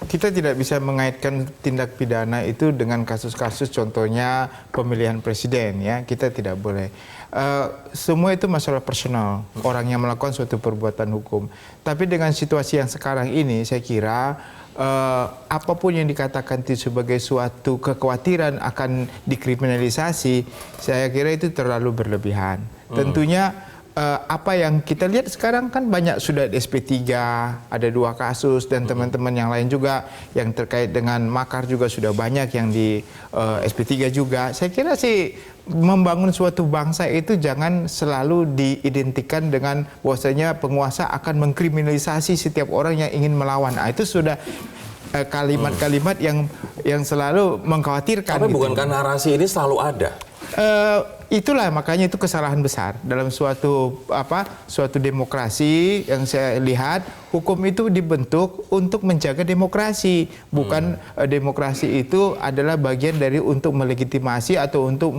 kita tidak bisa mengaitkan tindak pidana itu dengan kasus-kasus contohnya pemilihan presiden, ya. Kita tidak boleh. Semua itu masalah personal, orang yang melakukan suatu perbuatan hukum. Tapi dengan situasi yang sekarang ini, saya kira apapun yang dikatakan itu sebagai suatu kekhawatiran akan dikriminalisasi, saya kira itu terlalu berlebihan. Tentunya apa yang kita lihat sekarang kan banyak sudah SP3, ada 2 kasus dan teman-teman yang lain juga yang terkait dengan makar juga sudah banyak yang di SP3 juga. Saya kira sih membangun suatu bangsa itu jangan selalu diidentikan dengan bahwasanya penguasa akan mengkriminalisasi setiap orang yang ingin melawan. Nah, itu sudah kalimat-kalimat yang selalu mengkhawatirkan. Tapi gitu. bukankah narasi ini selalu ada? Itulah makanya itu kesalahan besar dalam suatu demokrasi yang saya lihat, hukum itu dibentuk untuk menjaga demokrasi, bukan demokrasi itu adalah bagian dari untuk melegitimasi atau untuk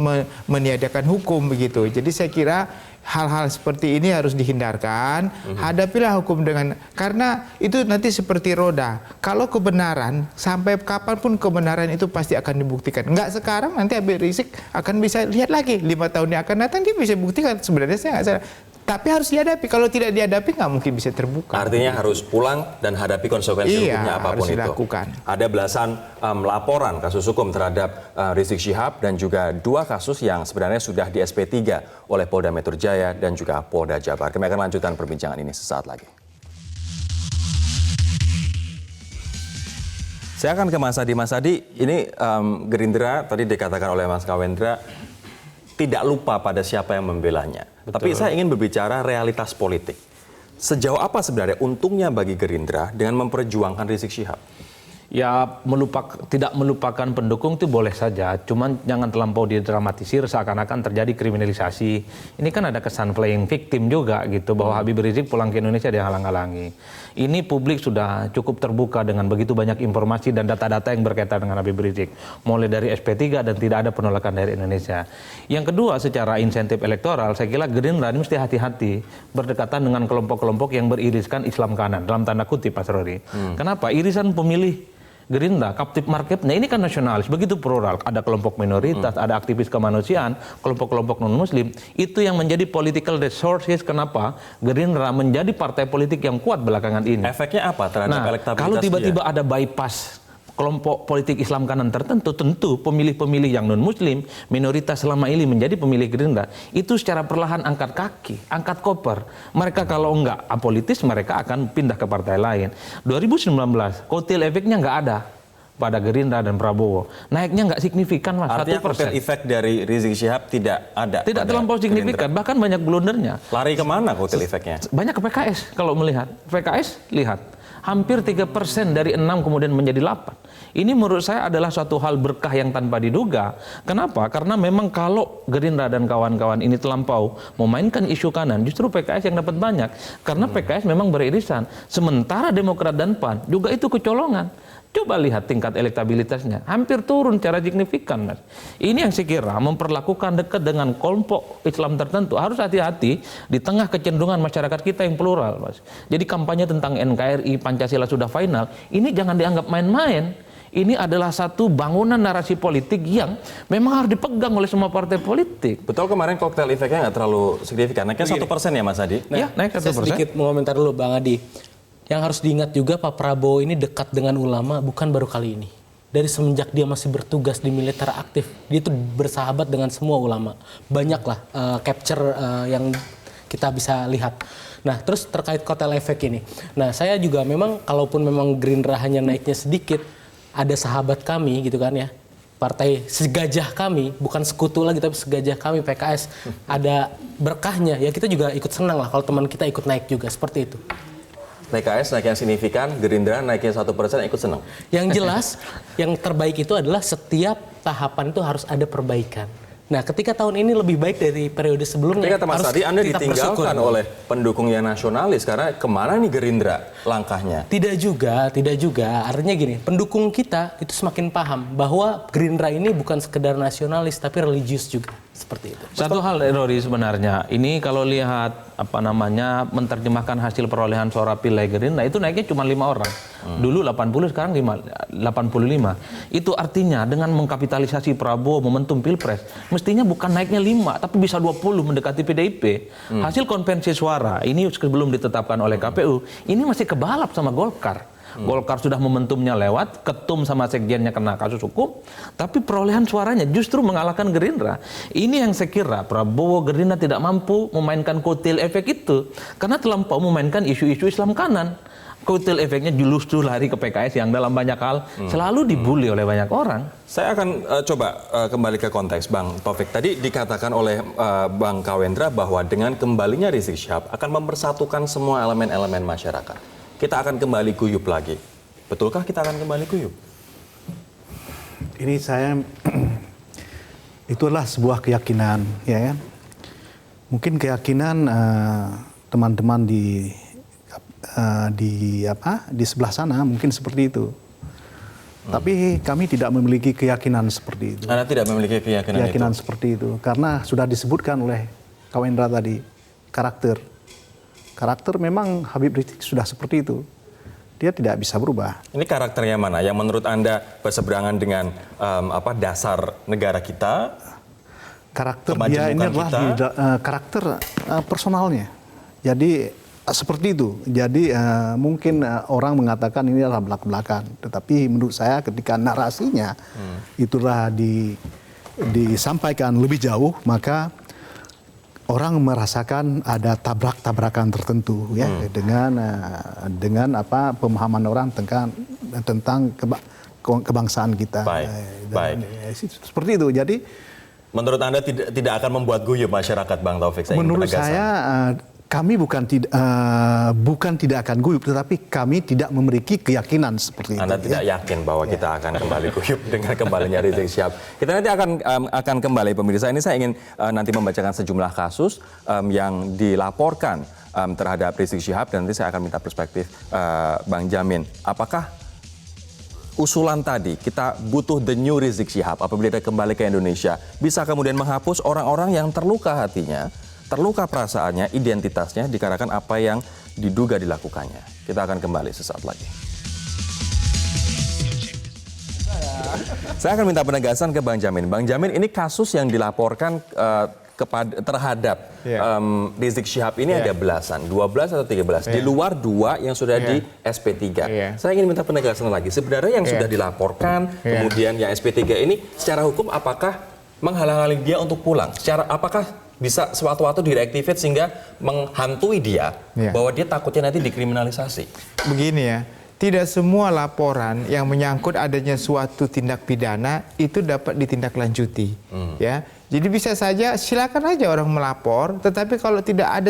meniadakan hukum begitu. Jadi saya kira hal-hal seperti ini harus dihindarkan. Hadapilah hukum karena itu nanti seperti roda. Kalau kebenaran, sampai kapanpun kebenaran itu pasti akan dibuktikan. Enggak sekarang, nanti Habib Rizik akan bisa lihat lagi 5 tahun yang akan datang dia bisa buktikan sebenarnya saya nggak salah. Tapi harus dihadapi. Kalau tidak dihadapi nggak mungkin bisa terbuka. Artinya harus pulang dan hadapi konsekuensi hukumnya apapun harus dilakukan. itu. Ada belasan laporan kasus hukum terhadap Rizik Syihab dan juga 2 kasus yang sebenarnya sudah di SP3 oleh Polda Metro Jaya dan juga Polda Jabar. Kami akan lanjutkan perbincangan ini sesaat lagi. Saya akan ke Mas Adi. Mas Adi, ini Gerindra tadi dikatakan oleh Mas Kawendra tidak lupa pada siapa yang membelanya. Betul. Tapi saya ingin berbicara realitas politik. Sejauh apa sebenarnya untungnya bagi Gerindra dengan memperjuangkan Rizik Syihab? Ya tidak melupakan pendukung itu boleh saja, cuman jangan terlampau didramatisir seakan-akan terjadi kriminalisasi. Ini kan ada kesan playing victim juga gitu, bahwa Habib Rizik pulang ke Indonesia dihalang-halangi. Ini publik sudah cukup terbuka dengan begitu banyak informasi dan data-data yang berkaitan dengan Habib Rizik. Mulai dari SP3 dan tidak ada penolakan dari Indonesia. Yang kedua, secara insentif elektoral, saya kira Gerindra ini mesti hati-hati berdekatan dengan kelompok-kelompok yang beririskan Islam kanan, dalam tanda kutip Pak Rory. Kenapa? Irisan pemilih Gerindra, captive marketnya ini kan nasionalis, begitu plural. Ada kelompok minoritas, ada aktivis kemanusiaan, kelompok-kelompok non-muslim. Itu yang menjadi political resources kenapa Gerindra menjadi partai politik yang kuat belakangan ini. Efeknya apa terhadap elektabilitas kalau tiba-tiba dia? ada bypass kelompok politik Islam kanan tertentu, tentu pemilih-pemilih yang non-muslim, minoritas selama ini menjadi pemilih Gerindra, itu secara perlahan angkat kaki, angkat koper. Mereka kalau enggak apolitis, mereka akan pindah ke partai lain. 2019, kotel efeknya enggak ada pada Gerindra dan Prabowo. Naiknya enggak signifikan, Mas. Artinya kotel efek dari Rizik Syihab tidak ada. Tidak terlampau signifikan, bahkan banyak blundernya. Lari kemana kotel efeknya? Banyak ke PKS kalau melihat. PKS, lihat. Hampir 3% dari 6 kemudian menjadi 8. Ini menurut saya adalah suatu hal berkah yang tanpa diduga. Kenapa? Karena memang kalau Gerindra dan kawan-kawan ini terlampau memainkan isu kanan, justru PKS yang dapat banyak. Karena PKS memang beririsan. Sementara Demokrat dan PAN juga itu kecolongan. Coba lihat tingkat elektabilitasnya, hampir turun secara signifikan, Mas. Ini yang saya kira memperlakukan dekat dengan kelompok Islam tertentu. Harus hati-hati di tengah kecenderungan masyarakat kita yang plural, Mas. Jadi kampanye tentang NKRI, Pancasila sudah final, ini jangan dianggap main-main. Ini adalah satu bangunan narasi politik yang memang harus dipegang oleh semua partai politik. Betul, kemarin koktel efeknya nggak terlalu signifikan. Naiknya 1% ya, Mas Adi? Nah, Ya, naik 1%. saya sedikit mengomentar dulu, Bang Adi. Yang harus diingat juga Pak Prabowo ini dekat dengan ulama bukan baru kali ini. Dari semenjak dia masih bertugas di militer aktif, dia itu bersahabat dengan semua ulama. Banyaklah capture yang kita bisa lihat. Nah, terus terkait kotel efek ini. Nah, saya juga memang, kalaupun memang Gerindra hanya naiknya sedikit, ada sahabat kami gitu kan ya. Partai segajah kami, bukan sekutu lagi tapi segajah kami PKS. Ada berkahnya, ya kita juga ikut senang lah kalau teman kita ikut naik juga, seperti itu. PKS naik yang signifikan, Gerindra naiknya 1% ikut senang. Yang jelas, yang terbaik itu adalah setiap tahapan itu harus ada perbaikan. Nah, ketika tahun ini lebih baik dari periode sebelumnya, tapi kata Mas Adi, Anda kita ditinggalkan bersyukur. oleh pendukung yang nasionalis, karena kemana nih Gerindra langkahnya? Tidak juga. Artinya gini, pendukung kita itu semakin paham bahwa Gerindra ini bukan sekedar nasionalis, tapi religius juga. Seperti itu. Satu hal, Rory, sebenarnya ini kalau lihat menerjemahkan hasil perolehan suara Pileg Gerindra itu naiknya cuma 5 orang. Dulu 80, sekarang 85. Itu artinya dengan mengkapitalisasi Prabowo momentum Pilpres, mestinya bukan naiknya 5 tapi bisa 20 mendekati PDIP. Hasil konvensi suara ini sebelum ditetapkan oleh KPU, ini masih kebalap sama Golkar. Golkar sudah momentumnya lewat, ketum sama sekjennya kena kasus hukum, tapi perolehan suaranya justru mengalahkan Gerindra. Ini yang saya kira Prabowo Gerindra tidak mampu memainkan kotel efek itu, karena terlampau memainkan isu-isu Islam kanan. Kotel efeknya justru lari ke PKS yang dalam banyak hal selalu dibully oleh banyak orang. Saya akan coba kembali ke konteks Bang Taufik. Tadi dikatakan oleh Bang Kawendra bahwa dengan kembalinya Rizik Syihab akan mempersatukan semua elemen-elemen masyarakat. Kita akan kembali guyup lagi. Betulkah kita akan kembali guyup? Ini saya itulah sebuah keyakinan, ya kan? Mungkin keyakinan teman-teman di sebelah sana mungkin seperti itu. Tapi kami tidak memiliki keyakinan seperti itu. Anda tidak memiliki keyakinan itu? Seperti itu. Karena sudah disebutkan oleh Kawendra tadi, karakter. Karakter memang Habib Rizik sudah seperti itu. Dia tidak bisa berubah. Ini karakternya mana yang menurut Anda berseberangan dengan dasar negara kita? Karakter dia ini adalah karakter personalnya. Jadi seperti itu. Jadi mungkin orang mengatakan ini adalah belak-belakan. Tetapi menurut saya ketika narasinya itulah disampaikan lebih jauh, maka orang merasakan ada tabrak-tabrakan tertentu ya dengan pemahaman orang tentang kebangsaan kita. Baik. Seperti itu. Jadi menurut Anda tidak akan membuat guyup masyarakat, Bang Taufik? Menurut saya kami bukan tidak akan guyup, tetapi kami tidak memiliki keyakinan seperti itu. Anda tidak yakin bahwa kita akan kembali guyup dengan kembalinya Rizik Syihab. Kita nanti akan kembali, pemirsa. Ini saya ingin nanti membacakan sejumlah kasus yang dilaporkan terhadap Rizik Syihab, dan nanti saya akan minta perspektif Bang Jamin. Apakah usulan tadi, kita butuh the new Rizik Syihab apabila dia kembali ke Indonesia, bisa kemudian menghapus orang-orang yang terluka hatinya, terluka perasaannya, identitasnya dikarenakan apa yang diduga dilakukannya. Kita akan kembali sesaat lagi. Saya akan minta penegasan ke Bang Jamin. Bang Jamin, ini kasus yang dilaporkan terhadap Rizik Syihab ini ada belasan, 12 atau 13. Di luar 2 yang sudah di SP3. Saya ingin minta penegasan lagi. Sebenarnya yang sudah dilaporkan, kemudian yang SP3 ini secara hukum apakah menghalang-halangi dia untuk pulang? Apakah bisa sewaktu-waktu direaktivate sehingga menghantui dia bahwa dia takutnya nanti dikriminalisasi? Begini ya, tidak semua laporan yang menyangkut adanya suatu tindak pidana itu dapat ditindaklanjuti. Ya, jadi bisa saja silakan aja orang melapor, tetapi kalau tidak ada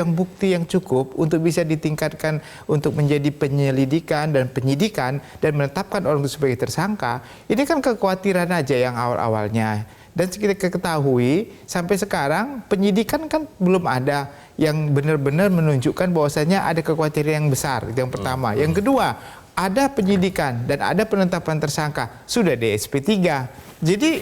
bukti yang cukup untuk bisa ditingkatkan untuk menjadi penyelidikan dan penyidikan dan menetapkan orang itu sebagai tersangka, ini kan kekhawatiran aja yang awal-awalnya. Dan kita ketahui sampai sekarang penyidikan kan belum ada yang benar-benar menunjukkan bahwasanya ada kekhawatiran yang besar. Itu yang pertama. Yang kedua, ada penyidikan dan ada penetapan tersangka sudah di SP3. Jadi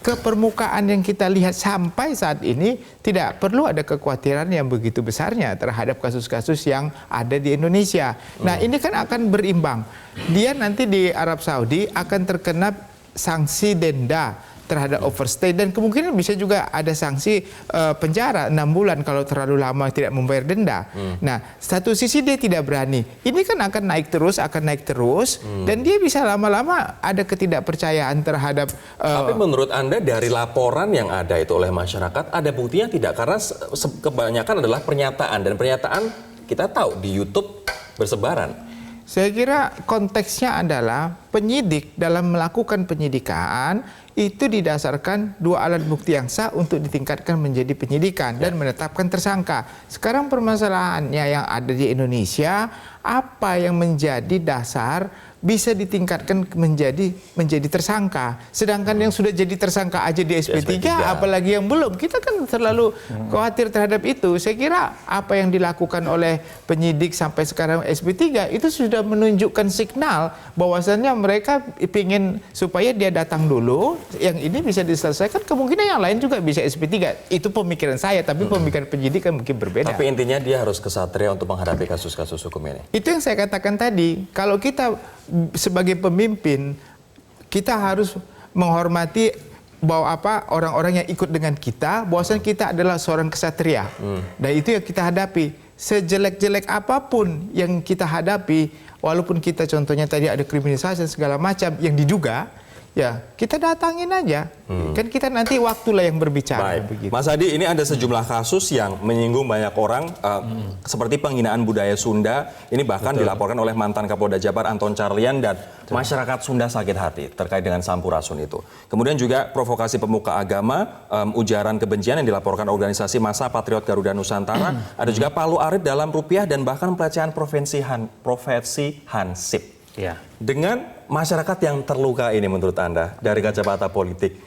ke permukaan yang kita lihat sampai saat ini tidak perlu ada kekhawatiran yang begitu besarnya terhadap kasus-kasus yang ada di Indonesia. Nah, ini kan akan berimbang. Dia nanti di Arab Saudi akan terkena sanksi denda terhadap overstay, dan kemungkinan bisa juga ada sanksi penjara 6 bulan kalau terlalu lama tidak membayar denda. Nah, satu sisi dia tidak berani. Ini kan akan naik terus, dan dia bisa lama-lama ada ketidakpercayaan terhadap. Tapi menurut Anda dari laporan yang ada itu oleh masyarakat, ada buktinya tidak? Karena kebanyakan adalah pernyataan, dan pernyataan kita tahu di YouTube bersebaran. Saya kira konteksnya adalah penyidik dalam melakukan penyidikan itu didasarkan 2 alat bukti yang sah untuk ditingkatkan menjadi penyidikan dan menetapkan tersangka. Sekarang permasalahannya yang ada di Indonesia, apa yang menjadi dasar bisa ditingkatkan menjadi tersangka. Sedangkan yang sudah jadi tersangka aja di SP3, apalagi yang belum. Kita kan terlalu khawatir terhadap itu. Saya kira apa yang dilakukan oleh penyidik sampai sekarang SP3 itu sudah menunjukkan signal bahwasannya mereka ingin supaya dia datang dulu, yang ini bisa diselesaikan, kemungkinan yang lain juga bisa SP3. Itu pemikiran saya, tapi pemikiran penyidik kan mungkin berbeda. Tapi intinya dia harus kesatria untuk menghadapi kasus-kasus hukum ini. Itu yang saya katakan tadi. Kalau kita sebagai pemimpin, kita harus menghormati bahwa orang-orang yang ikut dengan kita, bahwasanya kita adalah seorang kesatria. Dan itu yang kita hadapi. Sejelek-jelek apapun yang kita hadapi, walaupun kita contohnya tadi ada kriminalisasi dan segala macam yang diduga, ya kita datangin aja. Kan kita nanti waktulah yang berbicara. Baik, Begitu. Mas Adi, ini ada sejumlah kasus yang menyinggung banyak orang, seperti penghinaan budaya Sunda. Ini bahkan dilaporkan oleh mantan Kapolda Jabar Anton Carlyan dan masyarakat Sunda sakit hati terkait dengan Sampurasun itu. Kemudian juga provokasi pemuka agama, ujaran kebencian yang dilaporkan organisasi Massa Patriot Garuda Nusantara. Ada juga Palu Arit dalam rupiah dan bahkan pelecehan profesi Hansip. Ya. Dengan masyarakat yang terluka ini menurut Anda dari kacamata politik,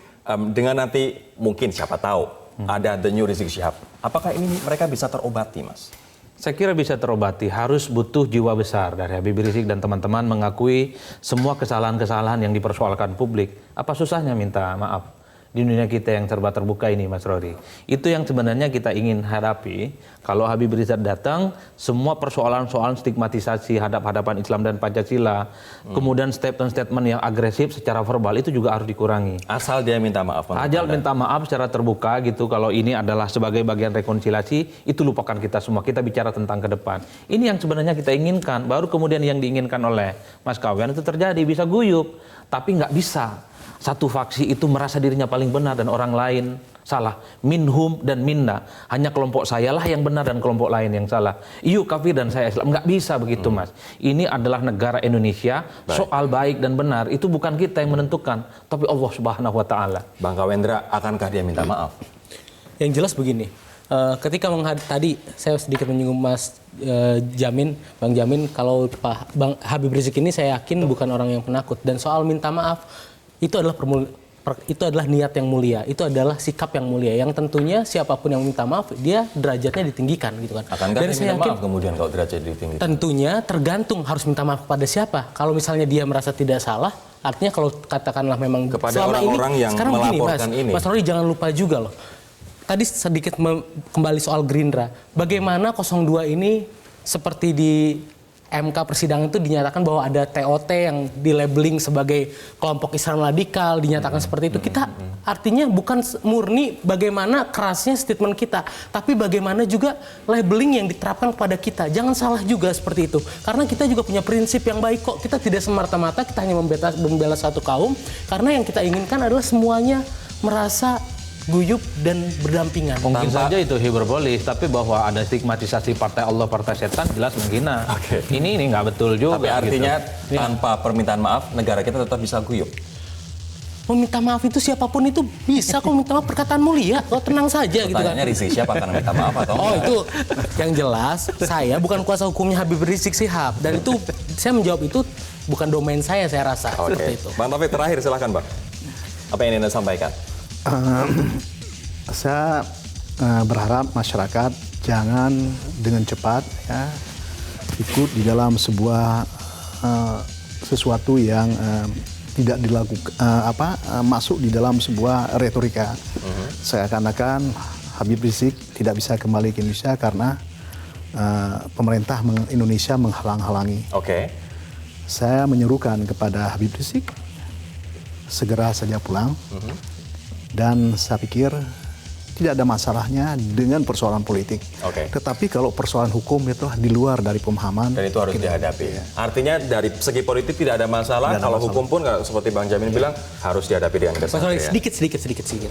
dengan nanti mungkin siapa tahu ada the new Rizik Syihab, apakah ini mereka bisa terobati, Mas? Saya kira bisa terobati, harus butuh jiwa besar dari Habib Rizik dan teman-teman mengakui semua kesalahan-kesalahan yang dipersoalkan publik. Apa susahnya minta maaf? Di dunia kita yang serba terbuka ini, Mas Rory. Itu yang sebenarnya kita ingin hadapi. Kalau Habib Rizik datang, semua persoalan-soalan stigmatisasi hadap-hadapan Islam dan Pancasila, kemudian statement-statement yang agresif secara verbal itu juga harus dikurangi. Asal dia minta maaf. Ajal minta maaf secara terbuka gitu, kalau ini adalah sebagai bagian rekonsiliasi, itu lupakan kita semua, kita bicara tentang ke depan. Ini yang sebenarnya kita inginkan, baru kemudian yang diinginkan oleh Mas Kawen itu terjadi, bisa guyup, tapi nggak bisa. Satu faksi itu merasa dirinya paling benar dan orang lain salah. Minhum dan minna. Hanya kelompok saya lah yang benar dan kelompok lain yang salah. Iyu kafir dan saya Islam. Nggak bisa begitu, Mas. Ini adalah negara Indonesia. Soal baik dan benar itu bukan kita yang menentukan, tapi Allah Subhanahu wa Ta'ala. Bang Kawendra, akankah dia minta maaf? Yang jelas begini, ketika tadi saya sedikit menyinggung Mas Jamin, Bang Jamin, kalau Bang Habib Rizik ini saya yakin bukan orang yang penakut. Dan soal minta maaf, itu adalah niat yang mulia, itu adalah sikap yang mulia, yang tentunya siapapun yang minta maaf dia derajatnya ditinggikan gitu kan. Akankah dia minta maaf kemudian kalau derajat ditinggikan? Tentunya tergantung harus minta maaf kepada siapa. Kalau misalnya dia merasa tidak salah, artinya kalau katakanlah memang kepada orang-orang yang melaporkan ini. Mas Rory jangan lupa juga loh. Tadi sedikit kembali soal Gerindra. Bagaimana 02 ini seperti di MK persidangan itu dinyatakan bahwa ada TOT yang dilabeling sebagai kelompok Islam radikal, dinyatakan seperti itu. Kita artinya bukan murni bagaimana kerasnya statement kita, tapi bagaimana juga labeling yang diterapkan kepada kita. Jangan salah juga seperti itu. Karena kita juga punya prinsip yang baik kok. Kita tidak semata-mata kita hanya membela satu kaum, karena yang kita inginkan adalah semuanya merasa guyup dan berdampingan. Mungkin saja itu hiperbolis, tapi bahwa ada stigmatisasi partai Allah, partai setan, jelas menghina. Ini nggak betul juga. Tapi artinya gitu. tanpa permintaan maaf, negara kita tetap bisa guyup. Meminta maaf itu siapapun itu bisa kok minta maaf, perkataan mulia. Kok tenang saja gitu kan. Pertanyaannya Rizik Syihab akan minta maaf atau enggak? Oh itu yang jelas saya bukan kuasa hukumnya Habib Rizik Syihab, dan itu saya menjawab itu bukan domain saya rasa. Seperti itu. Bang Taufik terakhir silahkan Bang. Apa yang Anda sampaikan? Saya berharap masyarakat jangan dengan cepat ya ikut di dalam sebuah sesuatu yang tidak dilakukan masuk di dalam sebuah retorika. Seakan-akan Habib Rizik tidak bisa kembali ke Indonesia karena pemerintah Indonesia menghalang-halangi. Oke. Saya menyerukan kepada Habib Rizik segera saja pulang. Dan saya pikir tidak ada masalahnya dengan persoalan politik. Oke. Tetapi kalau persoalan hukum itu di luar dari pemahaman. Dan itu harus dihadapi. Ya. Artinya dari segi politik tidak ada masalah. Tidak ada Kalau masalah. hukum pun seperti Bang Jamin bilang harus dihadapi dengan Mas Rory, kesatria. sedikit.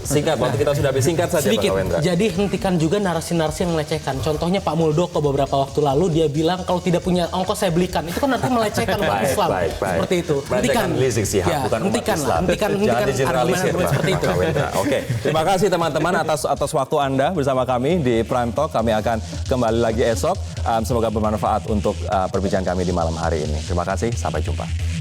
Singkat, waktu kita sudah habis, singkat saja Sedikit. Bang Kawendra. Jadi hentikan juga narasi-narasi yang melecehkan. Contohnya Pak Muldoko beberapa waktu lalu dia bilang kalau tidak punya ongkos saya belikan. Itu kan artinya melecehkan umat Islam. Seperti itu. Melecehkan Rizik Syihab, bukan umat Islam. Hentikan Jangan digeneralisir, argumen seperti itu. Bang Kawendra. Oke, terima kasih teman-teman atas waktu Anda bersama kami di Prime Talk. Kami akan kembali lagi esok. Semoga bermanfaat untuk perbincangan kami di malam hari ini. Terima kasih, sampai jumpa.